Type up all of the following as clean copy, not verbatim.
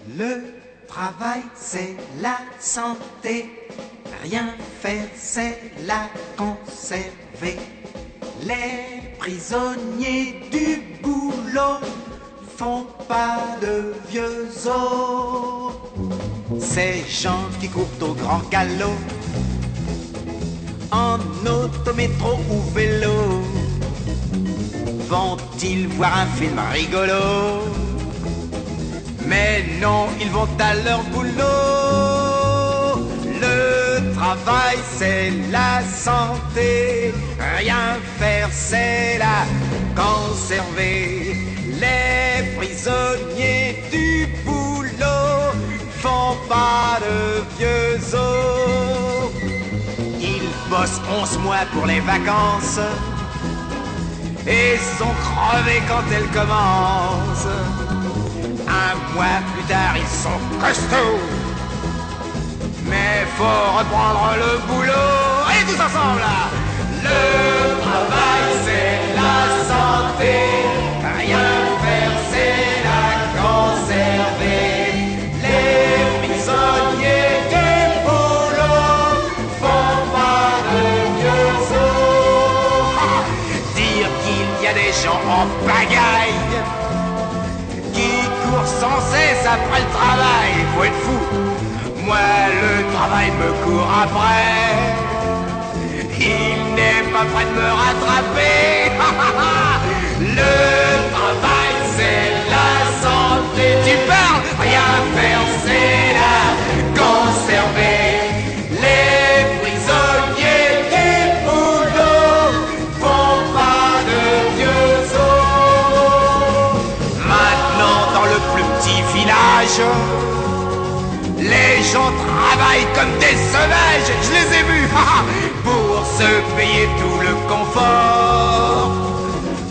Le travail, c'est la santé. Rien faire, c'est la conserver. Les prisonniers du boulot font pas de vieux os. Ces gens qui courent au grand galop, en auto, métro ou vélo, vont-ils voir un film rigolo? Mais non, ils vont à leur boulot. Le travail, c'est la santé. Rien faire, c'est la conserver. Les prisonniers du boulot font pas de vieux os. Ils bossent 11 mois pour les vacances et sont crevés quand elles commencent. Un mois plus tard, ils sont costauds, mais faut reprendre le boulot. Allez tous ensemble là. Le travail, c'est la santé. Rien faire, c'est la conserver. Les prisonniers du boulot font pas de vieux os. Dire qu'il y a des gens en pagaille qui courent sans cesse après le travail, faut être fou. Moi, le travail me court après. Il n'est pas prêt de me rattraper. Le travail, c'est la santé. Tu parles, rien faire, c'est la conserver. Les prisonniers du boulot font pas de vieux os. Maintenant, dans le plus petit village, les gens travaillent comme des sauvages, je les ai vus, pour se payer tout le confort.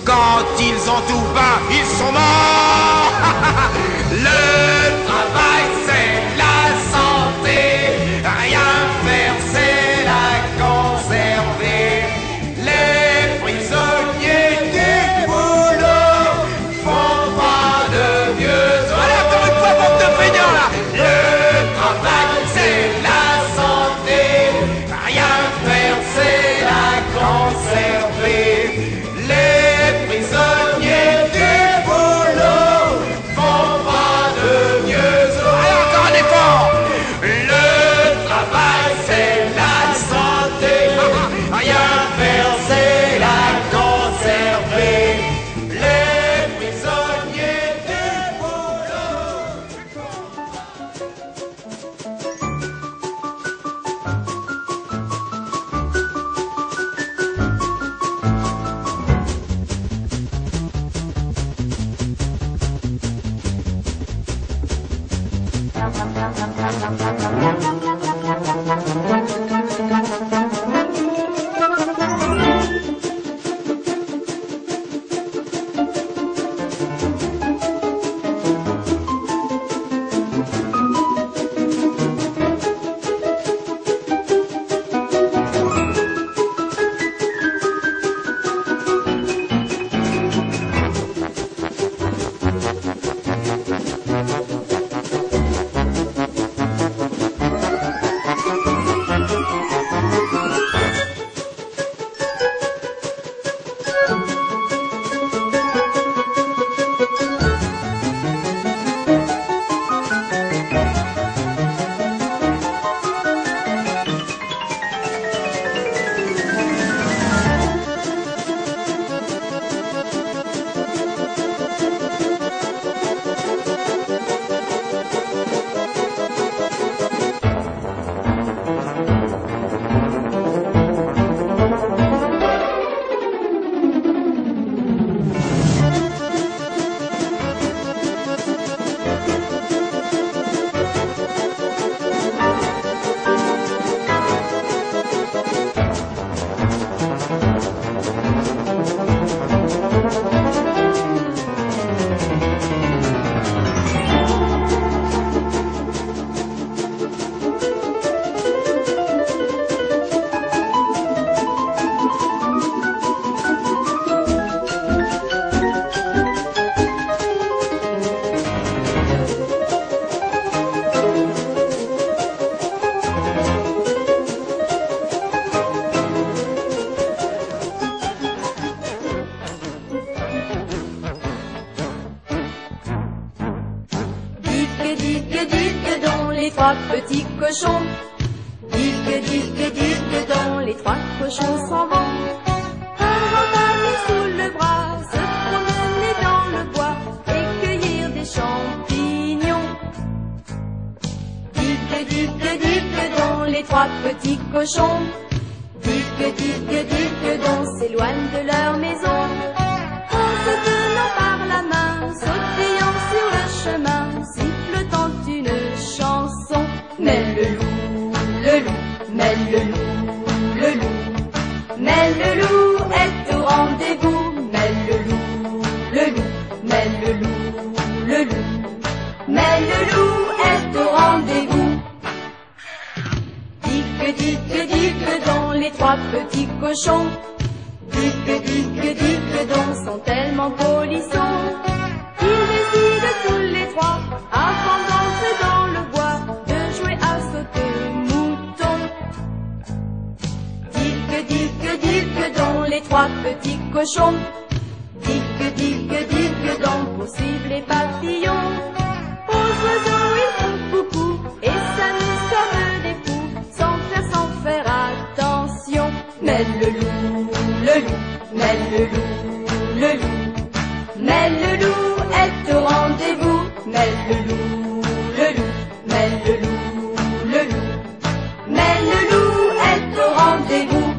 Quand ils ont tout faim, ils sont morts. Le travail, c'est la santé. Rien faire, c'est la conserver. Les prisonniers du boulot font pas de vieux os. Allez, encore une fois, bande de feignants, là. Le travail, c'est la santé. Rien faire, c'est la conserver. Les prisonniers du boulot font pas de vieux os. Allez, encore un effort. Le travail, c'est la santé. Rien faire, c'est la conserver. Les prisonniers du boulot. Digue donc les trois petits cochons. Digue donc les trois cochons s'en vont. Un grand ami sous le bras, se promener dans le bois et cueillir des champignons. Digue donc les trois petits cochons. Digue donc s'éloignent de leur maison. En se tenant par la main, sautillant sur le chemin, sifflotant une chanson. Mais le loup, mais le loup, mais le loup est au rendez-vous. Mais le loup, mais le loup, mais le loup est au rendez-vous. Digue donc les trois petits cochons. Digue donc sont tellement polissons. Ils décident tous les trois, avant d'entrer dans le bois, de jouer à sauter-mouton. Digue donc les trois petits cochons. Digue donc pour cibler papillons. Aux oiseaux ils font coucou et s'amusent comme des fous, sans faire attention. Mais le loup, mais le loup, mais le loup est au rendez-vous. Mais le loup, mais le loup, mais le loup est au rendez-vous.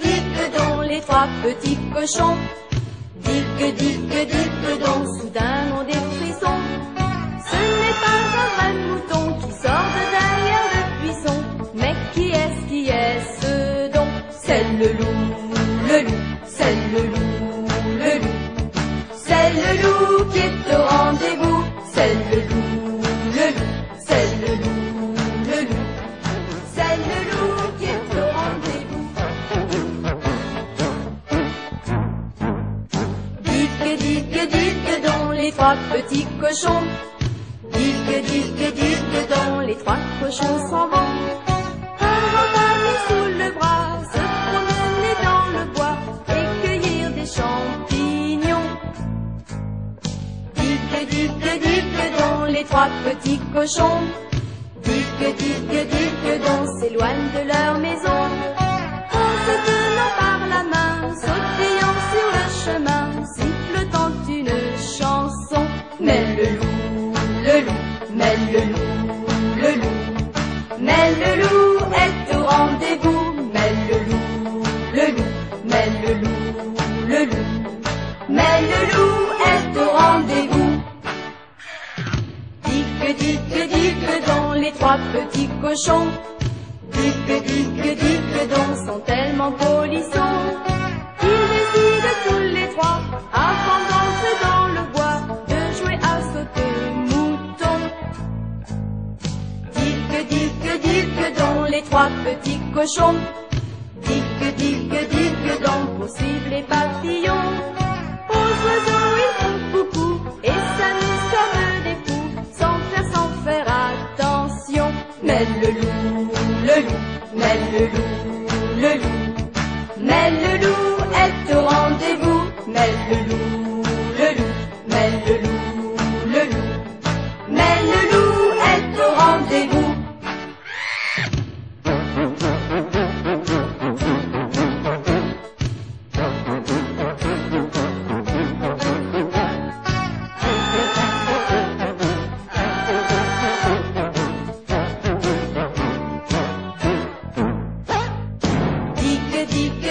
Digue donc les trois petits cochons. Digue donc soudain ont des frissons. Ce n'est pas un vrai mouton qui sort de derrière le buisson. Mais qui est-ce donc? C'est le loup, c'est le loup, c'est le loup qui est au rendez-vous. C'est le loup, c'est le loup, c'est le loup qui est au rendez-vous. Digue donc les trois petits cochons. Digue donc les trois cochons s'en vont. Un grand ami sous le bras, se promener dans le bois et cueillir des champignons. Digue donc les trois petits cochons. Digue donc s'éloignent de leur maison. En se tenant par la main, sautillant sur le chemin, sifflotant une chanson. Mais le loup, mais le loup, mais le loup est au rendez-vous. Mais le loup, mais le loup, mais le loup est au rendez-vous. Digue donc les trois petits cochons. Digue donc sont tellement polissons. Ils décident tous les trois, avant d'entrer dans le bois, de jouer à sauter-mouton. Digue donc les trois petits cochons. Digue donc pour cibler papillons. Aux oiseaux ils font coucou et s'amusent comme des fous, sans faire attention. Mais le loup, mais le loup, mais le loup est au rendez-vous. Mais le loup, mais le loup, mais le loup est au rendez-vous.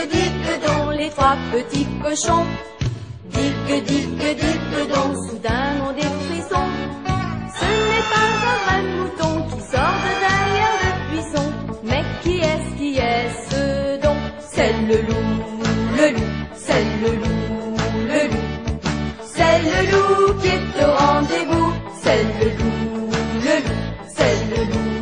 Digue donc les trois petits cochons. Digue donc soudain ont des frissons. Ce n'est pas un vrai mouton qui sort de derrière le buisson. Mais qui est-ce donc? C'est le loup, c'est le loup, c'est le loup qui est au rendez-vous. C'est le loup, c'est le loup.